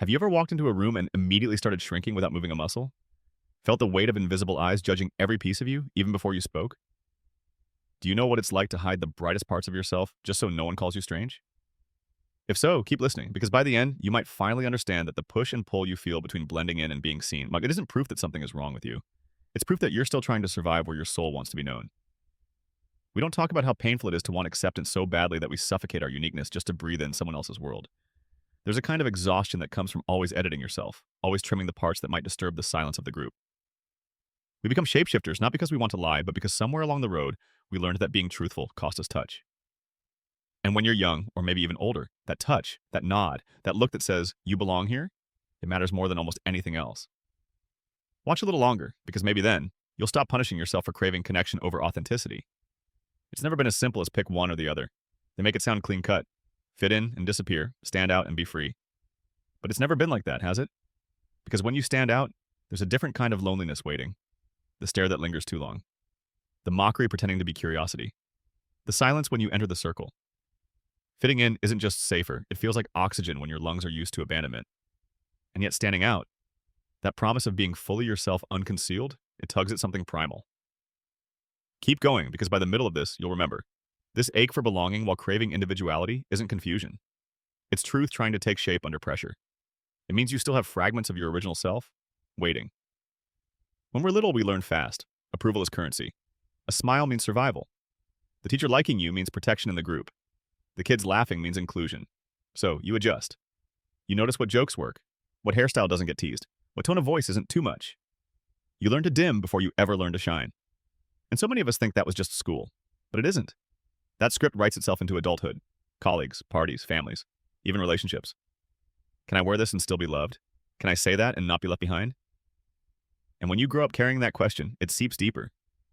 Have you ever walked into a room and immediately started shrinking without moving a muscle? Felt the weight of invisible eyes judging every piece of you, even before you spoke? Do you know what it's like to hide the brightest parts of yourself just so no one calls you strange? If so, keep listening, because by the end, you might finally understand that the push and pull you feel between blending in and being seen, it isn't proof that something is wrong with you. It's proof that you're still trying to survive where your soul wants to be known. We don't talk about how painful it is to want acceptance so badly that we suffocate our uniqueness just to breathe in someone else's world. There's a kind of exhaustion that comes from always editing yourself, always trimming the parts that might disturb the silence of the group. We become shapeshifters not because we want to lie, but because somewhere along the road, we learned that being truthful cost us touch. And when you're young, or maybe even older, that touch, that nod, that look that says, you belong here, it matters more than almost anything else. Watch a little longer, because maybe then, you'll stop punishing yourself for craving connection over authenticity. It's never been as simple as pick one or the other. They make it sound clean-cut. Fit in and disappear, stand out and be free. But it's never been like that, has it? Because when you stand out, there's a different kind of loneliness waiting. The stare that lingers too long. The mockery pretending to be curiosity. The silence when you enter the circle. Fitting in isn't just safer, it feels like oxygen when your lungs are used to abandonment. And yet standing out, that promise of being fully yourself unconcealed, it tugs at something primal. Keep going, because by the middle of this, you'll remember. This ache for belonging while craving individuality isn't confusion. It's truth trying to take shape under pressure. It means you still have fragments of your original self, waiting. When we're little, we learn fast. Approval is currency. A smile means survival. The teacher liking you means protection in the group. The kids laughing means inclusion. So, you adjust. You notice what jokes work, what hairstyle doesn't get teased, what tone of voice isn't too much. You learn to dim before you ever learn to shine. And so many of us think that was just school, but it isn't. That script writes itself into adulthood, colleagues, parties, families, even relationships. Can I wear this and still be loved? Can I say that and not be left behind? And when you grow up carrying that question, it seeps deeper.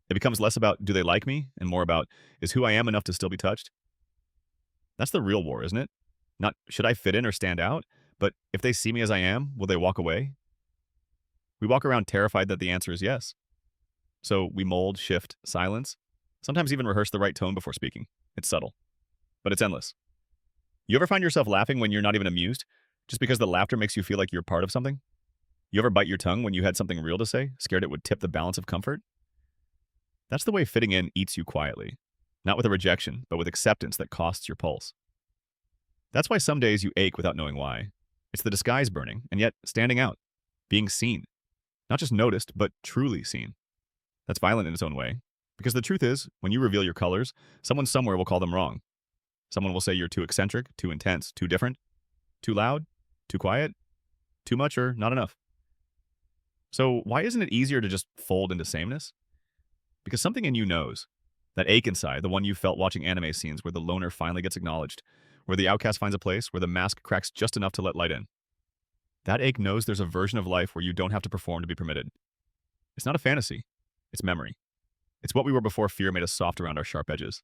It becomes less about, do they like me? And more about, is who I am enough to still be touched? That's the real war, isn't it? Not, should I fit in or stand out? But if they see me as I am, will they walk away? We walk around terrified that the answer is yes. So we mold, shift, silence, sometimes even rehearse the right tone before speaking. It's subtle, but it's endless. You ever find yourself laughing when you're not even amused, just because the laughter makes you feel like you're part of something? You ever bite your tongue when you had something real to say, scared it would tip the balance of comfort? That's the way fitting in eats you quietly, not with a rejection, but with acceptance that costs your pulse. That's why some days you ache without knowing why. It's the disguise burning, and yet standing out, being seen. Not just noticed, but truly seen. That's violent in its own way. Because the truth is, when you reveal your colors, someone somewhere will call them wrong. Someone will say you're too eccentric, too intense, too different, too loud, too quiet, too much, or not enough. So why isn't it easier to just fold into sameness? Because something in you knows. That ache inside, the one you felt watching anime scenes where the loner finally gets acknowledged, where the outcast finds a place, where the mask cracks just enough to let light in. That ache knows there's a version of life where you don't have to perform to be permitted. It's not a fantasy. It's memory. It's what we were before fear made us soft around our sharp edges.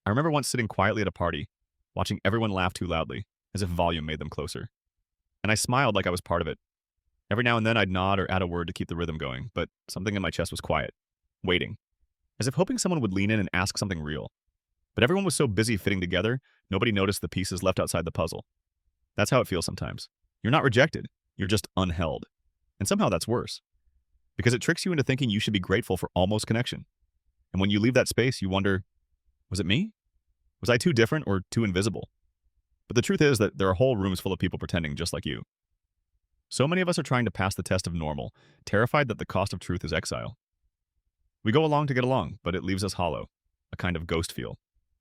I remember once sitting quietly at a party, watching everyone laugh too loudly, as if volume made them closer. And I smiled like I was part of it. Every now and then I'd nod or add a word to keep the rhythm going, but something in my chest was quiet, waiting, as if hoping someone would lean in and ask something real. But everyone was so busy fitting together, nobody noticed the pieces left outside the puzzle. That's how it feels sometimes. You're not rejected, you're just unheld. And somehow that's worse. Because it tricks you into thinking you should be grateful for almost connection. And when you leave that space, you wonder, was it me? Was I too different or too invisible? But the truth is that there are whole rooms full of people pretending just like you. So many of us are trying to pass the test of normal, terrified that the cost of truth is exile. We go along to get along, but it leaves us hollow, a kind of ghost feel.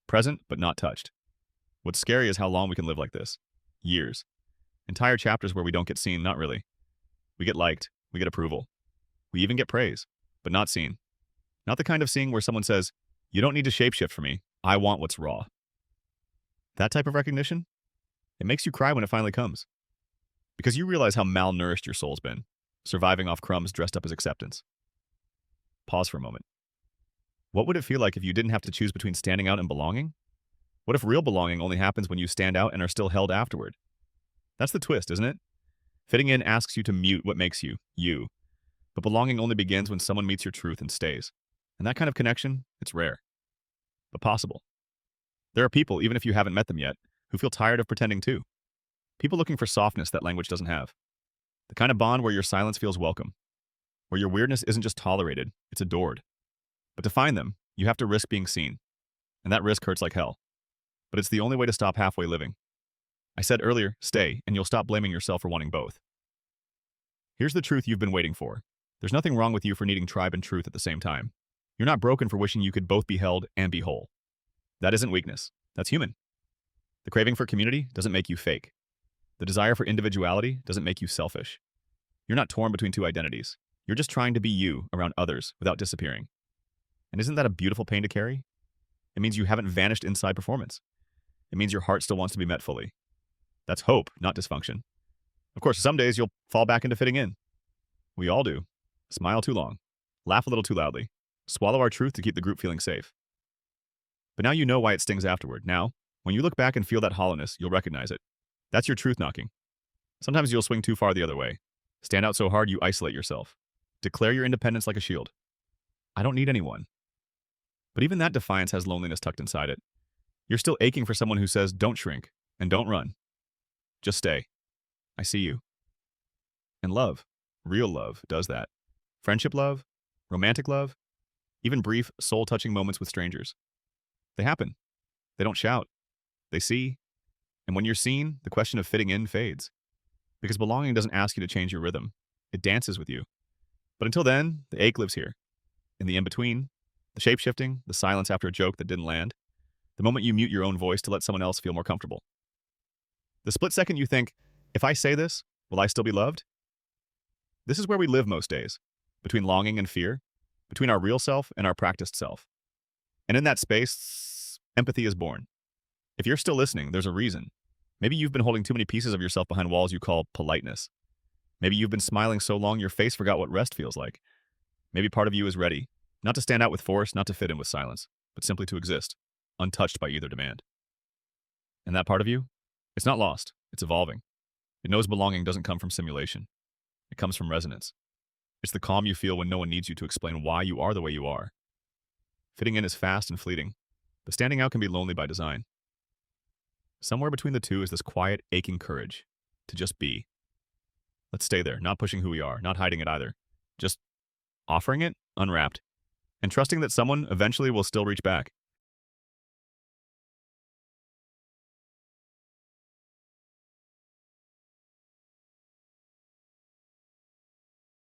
Present, but not touched. What's scary is how long we can live like this. Years. Entire chapters where we don't get seen, not really. We get liked, we get approval. We even get praise, but not seen. Not the kind of seeing where someone says, you don't need to shapeshift for me, I want what's raw. That type of recognition, it makes you cry when it finally comes. Because you realize how malnourished your soul's been, surviving off crumbs dressed up as acceptance. Pause for a moment. What would it feel like if you didn't have to choose between standing out and belonging? What if real belonging only happens when you stand out and are still held afterward? That's the twist, isn't it? Fitting in asks you to mute what makes you, you. But belonging only begins when someone meets your truth and stays. And that kind of connection, it's rare. But possible. There are people, even if you haven't met them yet, who feel tired of pretending too. People looking for softness that language doesn't have. The kind of bond where your silence feels welcome, where your weirdness isn't just tolerated, it's adored. But to find them, you have to risk being seen. And that risk hurts like hell. But it's the only way to stop halfway living. I said earlier, stay, and you'll stop blaming yourself for wanting both. Here's the truth you've been waiting for. There's nothing wrong with you for needing tribe and truth at the same time. You're not broken for wishing you could both be held and be whole. That isn't weakness. That's human. The craving for community doesn't make you fake. The desire for individuality doesn't make you selfish. You're not torn between two identities. You're just trying to be you around others without disappearing. And isn't that a beautiful pain to carry? It means you haven't vanished inside performance. It means your heart still wants to be met fully. That's hope, not dysfunction. Of course, some days you'll fall back into fitting in. We all do. Smile too long. Laugh a little too loudly. Swallow our truth to keep the group feeling safe. But now you know why it stings afterward. Now, when you look back and feel that hollowness, you'll recognize it. That's your truth knocking. Sometimes you'll swing too far the other way. Stand out so hard you isolate yourself. Declare your independence like a shield. I don't need anyone. But even that defiance has loneliness tucked inside it. You're still aching for someone who says, don't shrink and don't run. Just stay. I see you. And love, real love, does that. Friendship love, romantic love, even brief, soul-touching moments with strangers. They happen. They don't shout. They see. And when you're seen, the question of fitting in fades. Because belonging doesn't ask you to change your rhythm. It dances with you. But until then, the ache lives here. In the in-between, the shape-shifting, the silence after a joke that didn't land, the moment you mute your own voice to let someone else feel more comfortable. The split second you think, if I say this, will I still be loved? This is where we live most days, between longing and fear, between our real self and our practiced self. And in that space, empathy is born. If you're still listening, there's a reason. Maybe you've been holding too many pieces of yourself behind walls you call politeness. Maybe you've been smiling so long your face forgot what rest feels like. Maybe part of you is ready, not to stand out with force, not to fit in with silence, but simply to exist, untouched by either demand. And that part of you? It's not lost, it's evolving. It knows belonging doesn't come from simulation. It comes from resonance. It's the calm you feel when no one needs you to explain why you are the way you are. Fitting in is fast and fleeting, but standing out can be lonely by design. Somewhere between the two is this quiet, aching courage to just be. Let's stay there, not pushing who we are, not hiding it either. Just offering it, unwrapped, and trusting that someone eventually will still reach back.